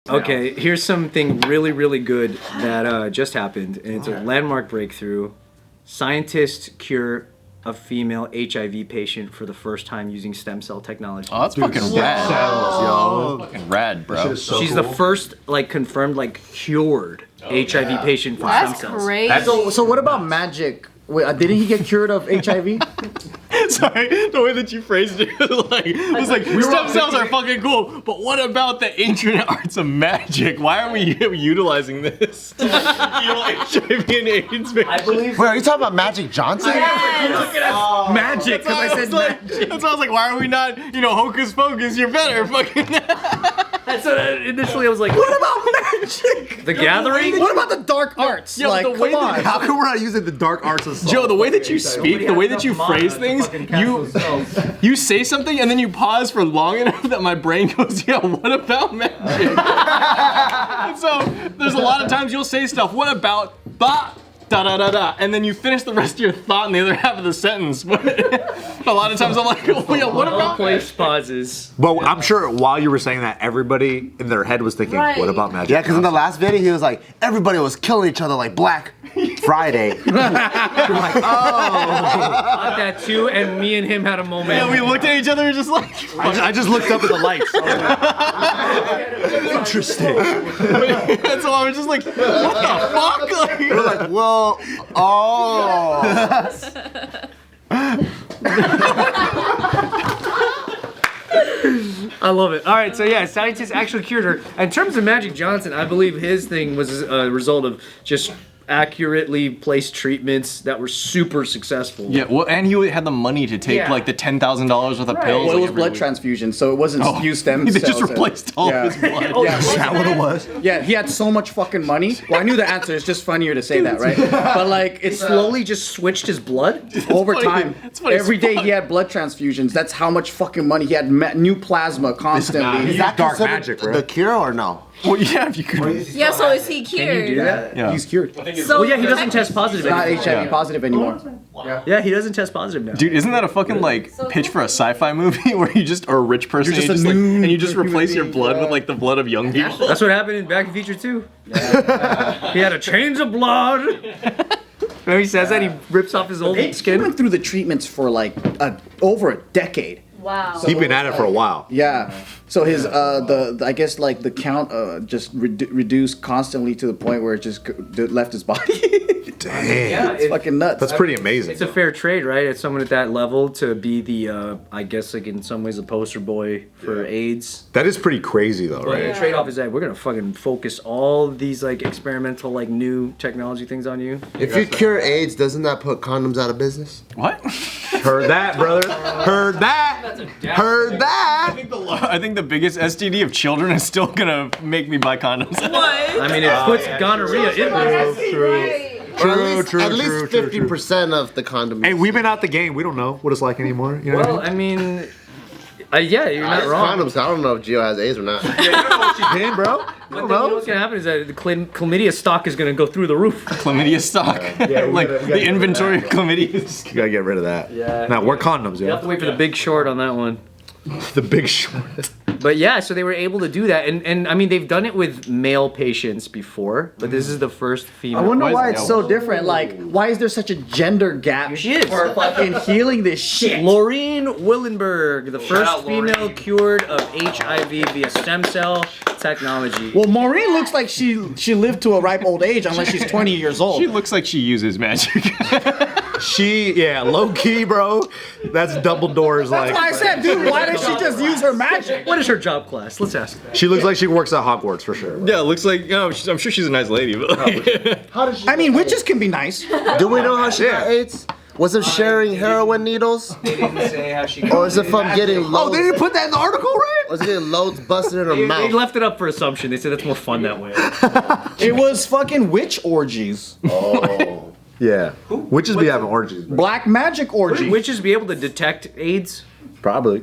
Okay, here's something really, really good that just happened, and it's a landmark breakthrough. Scientists cure a female HIV patient for the first time using stem cell technology. Oh, that's fucking rad. Yo. Fucking rad, bro. So She's the first, like, confirmed, like, cured HIV patient from stem cells. Crazy. So what about magic? Wait, didn't he get cured of HIV? Sorry, the way that you phrased it, like, it was like, stem cells are fucking cool, but what about the ancient arts of magic? Why are we utilizing this to heal HIV and AIDS? I believe. Wait, are you talking about Magic Johnson? Magic, because I said magic. That's why I was like, why are we not, hocus pocus, you're better, fucking. That's what initially I was like, what about magic? The Gathering? What about the dark arts? Yo, like, the way come on. How come we're not using the dark arts of Joe, the way that you speak, the way that you phrase things, you say something and then you pause for long enough that my brain goes, yeah, what about magic? And so there's a lot of times you'll say stuff, what about that? Da da da da, and then you finish the rest of your thought in the other half of the sentence. But a lot of times I'm like, oh, yeah, what about place pauses? But I'm sure while you were saying that, everybody in their head was thinking, what about Magic? Yeah, because in the last video, he was like, everybody was killing each other like Black Friday. You're like, oh, that too, and me and him had a moment. Yeah, we looked at each other and just like, I just looked up at the lights. Interesting. And so I was just like, what the fuck? Like, We're like, well, oh. I love it. All right, so yeah, scientists actually cured her. In terms of Magic Johnson, I believe his thing was a result of just accurately placed treatments that were super successful. yeah, well, and he had the money to take like the $10,000 worth of pills. Well, it was every blood week. transfusion, so it wasn't used stem They cells. just replaced all of his blood. Yeah. Is that what it was? Yeah, he had so much fucking money. Well, I knew the answer. It's just funnier to say that, right? But like, It slowly just switched his blood. over funny. time, It's funny as every day fuck. he had blood transfusions. That's how much fucking money he had. New plasma constantly. Is that dark magic, the bro? cure or no? Well, yeah, if you could. Yeah, so is he cured? Do that? Yeah. He's cured. So Well, yeah, he doesn't test positive He's not anymore. HIV positive anymore. Yeah, he doesn't test positive now. Dude, isn't that a fucking like pitch for a sci-fi movie where you just are a rich person You're and just you a just, new and you just human replace your being, blood yeah. with like the blood of young people? That's what happened in Back to the Future 2. He had a change of blood. Remember he says that he rips off his old He skin. went through the treatments for like over a decade. wow. He's been at it for a while. Yeah. So his I guess like the count just reduced constantly to the point where it just left his body. Dang. Yeah, It's fucking nuts. That's pretty amazing. It's a fair trade, right? It's someone at that level to be the, I guess, like in some ways, a poster boy for AIDS. That is pretty crazy, though, But right? the trade-off is that we're gonna fucking focus all these like experimental, like new technology things on you. If you cure AIDS, doesn't that put condoms out of business? What? Heard that, brother. Heard that. Heard that. I think the biggest STD of children is still gonna make me buy condoms. I mean, it puts gonorrhea in there. At least 50% of the condom. Hey, we've been out the game. We don't know what it's like anymore. You know what Well, I mean, yeah, you're not It's wrong. condoms. I don't know if Gio has AIDS or not. I mean? You don't know what she's in, bro. You But don't then you know know. what's gonna happen is that the chlamydia stock is gonna go through the roof. Chlamydia stock. we Like gotta the get inventory of chlamydia. You gotta get rid of that. Yeah. Now, wear condoms, You have to yo. wait for the Big Short on that one. The Big Short. But yeah, so they were able to do that, and I mean they've done it with male patients before, but this is the first female. I wonder Why is why it- it's so different. Like, why is there such a gender gap She is. for fucking healing this shit? Laureen Willenberg, the first female cured of HIV via stem cell technology. Well, Maureen looks like she lived to a ripe old age, unless she's 20 years old. She looks like she uses magic. Low key, bro. That's Dumbledore's like. That's why I said, dude, why does she just use her magic? What is her job class? Let's ask her. She looks like she works at Hogwarts for sure. Yeah, it looks like, I'm sure she's a nice lady, but like, I mean, witches can be nice. Do we know how she got AIDS? Was it sharing heroin needles? They didn't say how she. Or is it from getting loads? Oh, they didn't put that in the article, right? Was it getting loads busted in her They mouth? left it up for assumption. They said that's more fun that way. It was fucking witch orgies. Oh. Yeah. Witches be having orgies. Bro. Black magic Would orgy. witches be able to detect AIDS? Probably.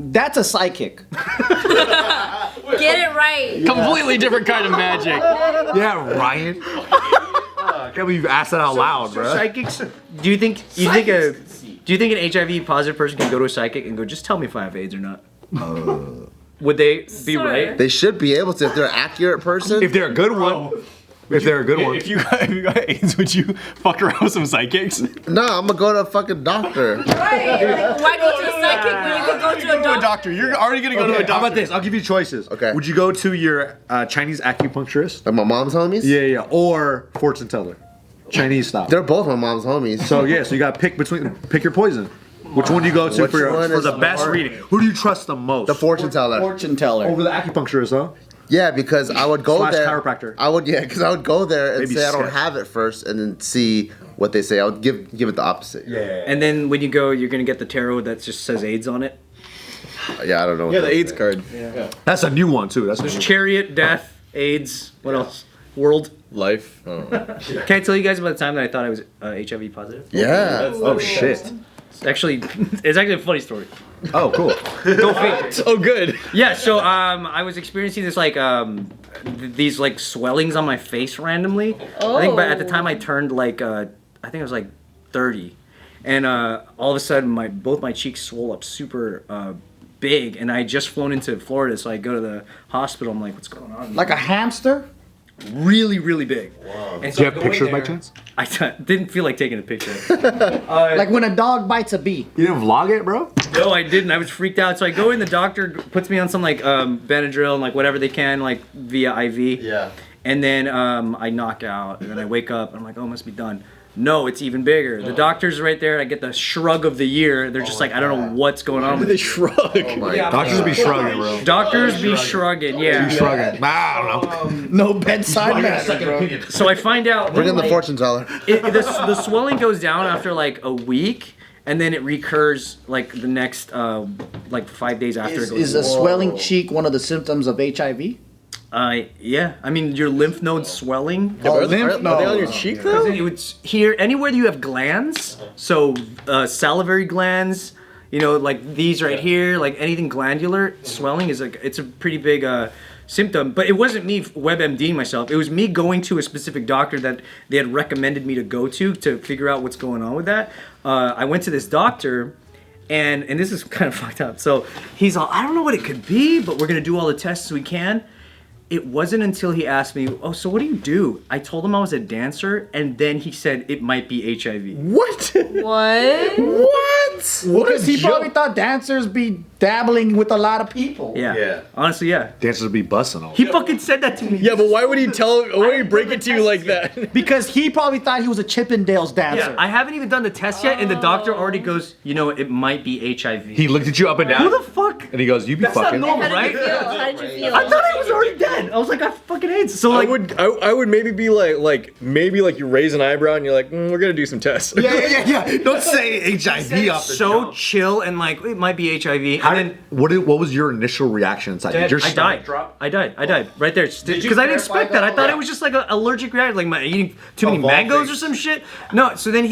That's a psychic. Get it right. completely different kind of magic. Yeah, Ryan. I can't believe you asked that out loud, bro. Psychics? Do you think an HIV positive person can go to a psychic and go, just tell me if I have AIDS or not? Would they be Sir. right? They should be able to if they're an accurate person. If they're a good one. If they're a good one. If you got AIDS, would you fuck around with some psychics? No, I'm gonna go to a fucking doctor. Right. Like, why go to a psychic when you could go to a doctor? Doctor, you're already gonna go to a doctor. How about this? I'll give you choices. Okay. Would you go to your Chinese acupuncturist? Like my mom's homies? Yeah. Or fortune teller? Chinese style. They're both my mom's homies. So you gotta pick your poison. Which one do you go to Which for one is the best more- reading? Who do you trust the most? The fortune teller. Fortune teller. Over the acupuncturist, huh? Yeah, because I would go Slash there. chiropractor. Because I would go there and Maybe say I don't sketch. have it first, and then see what they say. I would give it the opposite. And then when you go, you're gonna get the tarot that just says AIDS on it. Yeah, I don't know. Yeah, the AIDS card. That's a new one too. That's a new one. Chariot, death, AIDS. What else? World. Life. Can I tell you guys about the time that I thought I was HIV positive? Yeah. Oh shit. It's actually a funny story. Oh cool. Go figure. So good. Yeah, so I was experiencing this like these like swellings on my face randomly. I think, but at the time I turned like I think I was like 30, and all of a sudden both my cheeks swole up super big, and I had just flown into Florida, so I go to the hospital. I'm like, what's going on? Like a hamster? Really, really big. Wow. And so Do you I have go in pictures by there. chance? I didn't feel like taking a picture. Like when a dog bites a bee. You didn't vlog it, bro? No, I didn't. I was freaked out. So I go in, the doctor puts me on some like Benadryl and like whatever they can, like via IV. Yeah. And then I knock out, and then I wake up, and I'm like, oh, it must be done. No, it's even bigger. The doctor's right there. I get the shrug of the year. They're just like, I don't know what's going on. They shrug. Oh my God. Doctors be shrugging, bro. Doctors be shrugging, yeah. Shrugging. I don't know. No bedside manner, bro. So I find out Bring in the fortune teller. the swelling goes down after like a week, and then it recurs like the next like 5 days after it goes. Is a swelling cheek one of the symptoms of HIV? Yeah. I mean, your lymph nodes swelling. Oh, Are they lymph on your nodes. cheek though? It would here anywhere that you have glands, so salivary glands, you know, like these right here, like anything glandular swelling is like it's a pretty big symptom. But it wasn't me WebMDing myself. It was me going to a specific doctor that they had recommended me to go to figure out what's going on with that. I went to this doctor. And this is kind of fucked up. So he's all, I don't know what it could be, but we're gonna do all the tests we can. It wasn't until he asked me, oh, so what do you do? I told him I was a dancer, and then he said it might be HIV. What? What? What? Because he probably thought dancers be dabbling with a lot of people. Yeah. Honestly, yeah. Dancers would be busting all. He fucking said that to me. Yeah, but why would he break it to you like that? Because he probably thought he was a Chippendales dancer. Yeah, I haven't even done the test yet, and the doctor already goes, you know, it might be HIV. He looked at you up and Who down, the fuck? and he goes, "You be That's not fucking." normal, How right? did you feel? How did you feel? I thought I was already dead. I was like, I fucking AIDS. So like, I would maybe be like maybe like you raise an eyebrow and you're like, we're gonna do some tests. Yeah. Don't say HIV off the so chill and like it might be HIV. How And did, what was your initial reaction inside? Did your I stomach died. drop? I died right there. Because I didn't expect that. I thought it was just like an allergic reaction, like my eating too many mangoes or some shit. No. So then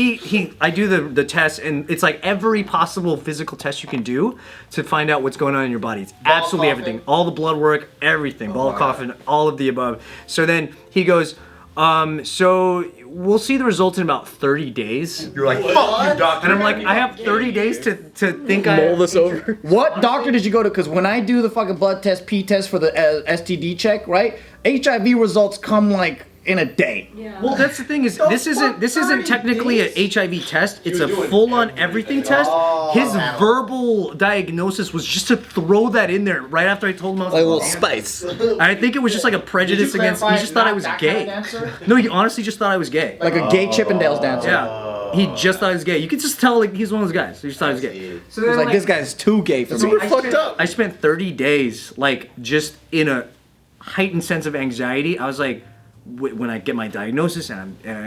I do the test, and it's like every possible physical test you can do to find out what's going on in your body. It's absolutely everything. All the blood work, everything. Ball coughing, all of the above. So then he goes, so we'll see the results in about 30 days. You're like, fuck you, doctor. And I'm like, I have 30 days to think Mull this over. What doctor did you go to? Because when I do the fucking blood test, P test for the STD check, right? HIV results come like in a day. Well, that's the thing is this isn't technically an HIV test. It's a full-on everything test. His verbal diagnosis was just to throw that in there right after I told him I was Like a little spice. I think it was just like a prejudice against. He just thought I was gay. No, he honestly just thought I was gay. Like a gay Chippendales dancer. Yeah. He just thought I was gay. You could just tell like he's one of those guys. He just thought I was gay. So He's like, this guy's too gay for me. Fucked up. I spent 30 days like just in a heightened sense of anxiety. I was like, when I get my diagnosis,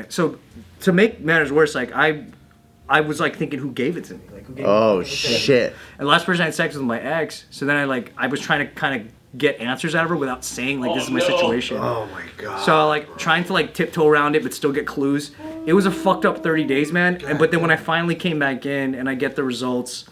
so to make matters worse, like I was like thinking, who gave it to me? Like, who gave Oh it? shit. And the last person I had sex with was my ex. So then I was trying to kind of get answers out of her without saying like this is my situation. Oh my god. So like trying to like tiptoe around it but still get clues. It was a fucked up 30 days, man. But then when I finally came back in and I get the results,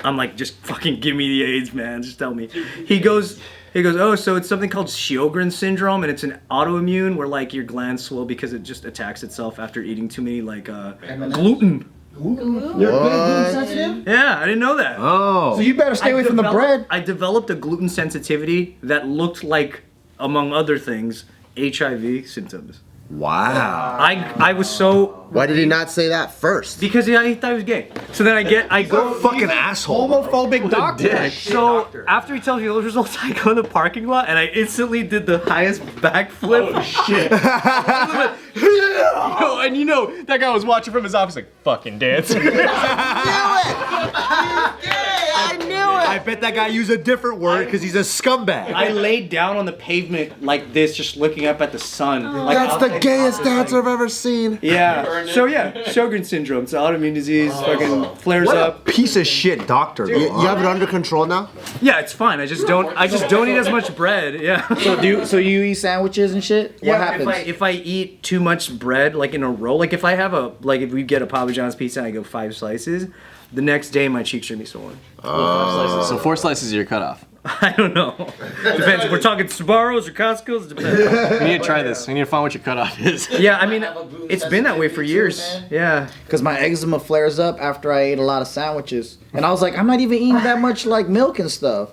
I'm like, just fucking give me the AIDS, man. Just tell me. He goes, oh, so it's something called Sjogren's syndrome, and it's an autoimmune where like your glands swell because it just attacks itself after eating too many like gluten. You're gluten sensitive? Yeah, I didn't know that. Oh. So you better stay away from the bread. I developed a gluten sensitivity that looked like, among other things, HIV symptoms. Wow. I was so Why did he not say that first? because he thought he was gay. So then I go Fucking asshole. Homophobic doctor. So after he tells me those results, I go in the parking lot and I instantly did the highest backflip. Oh shit! Oh, and you know, that guy was watching from his office like, fucking dance. I bet that guy used a different word because he's a scumbag. I laid down on the pavement like this, just looking up at the sun. Like, That's the gayest dancer I've ever seen. Yeah. So yeah, Sjogren's syndrome. It's an autoimmune disease. Fucking flares What a up. piece of shit doctor. You have it under control now? Yeah, it's fine. I just don't eat as much bread. Yeah. So you eat sandwiches and shit? What happens? If I eat too much bread, like in a row, like if we get a Papa John's pizza and I go 5 slices, the next day my cheeks are gonna be swollen. So 4 slices are your cutoff. I don't know. Depends. If we're talking Sbarro's or Costco's, it depends. We need to try this. We need to find what your cutoff is. Yeah, I mean, it's been that way for years. Yeah. Because my eczema flares up after I ate a lot of sandwiches. And I was like, I'm not even eating that much like milk and stuff.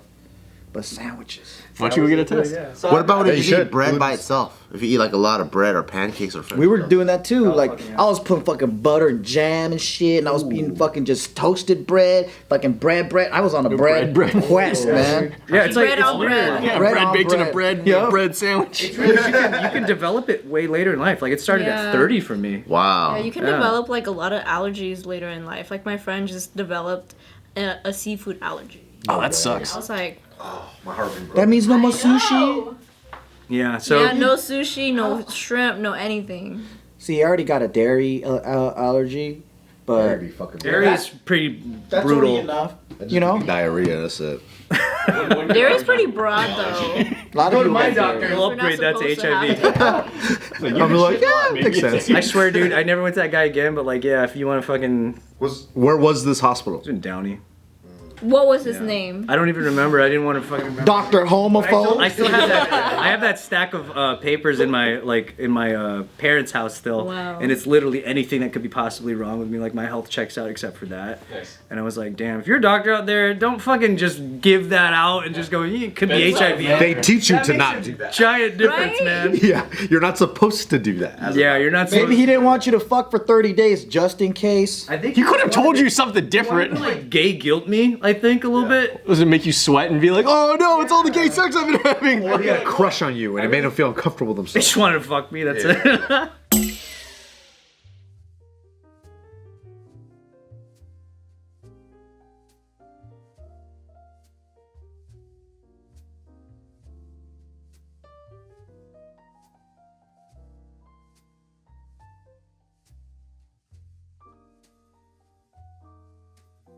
But sandwiches. Why don't you go get a test? What about if you you should. eat bread by itself? If you eat like a lot of bread or pancakes or We were doing that too. Like, I was putting fucking butter and jam and shit. And I was eating fucking just toasted bread. Fucking bread. I was on a bread quest, man. Yeah, it's like Bread it's on weird. bread. Yeah, Bread bread on baked in a bread. bread, bread sandwich. You can develop it way later in life. Like it started at Yeah. 30 for me. Wow. Yeah, you can Yeah. develop like a lot of allergies later in life. Like my friend just developed a seafood allergy. Oh, that sucks. I was like, That means no more sushi? Yeah. So yeah, no sushi, no shrimp, no anything. See, I already got a dairy allergy. But dairy is pretty brutal. enough. You know? Diarrhea, that's it. Dairy's pretty broad though. A lot of people have dairy. We'll We're not upgrade that to supposed to HIV. have I'm like, yeah, makes sense. I swear, dude, I never went to that guy again. But like, yeah, if you want to fucking, Where was this hospital? it's in Downey. What was his name? I don't even remember. I didn't want to fucking remember. Dr. Homophobe. I still have that. I have that stack of papers in my parents' house still, Wow. and it's literally anything that could be possibly wrong with me. Like my health checks out except for that. Nice. And I was like, damn, if you're a doctor out there, don't fucking just give that out and just go, it could be HIV. They teach you That to makes not a do that. giant difference, Right? man. Yeah, you're not supposed to do that. Yeah, you're not. Maybe he didn't want you to fuck for 30 days just in case. I think He could have told you something different. like gay guilt me. I think a little bit. Does it make you sweat and be like, oh no, it's all the gay sex I've been having? Or he had a crush on you and it made him feel uncomfortable with They himself. just wanted to fuck me. That's it.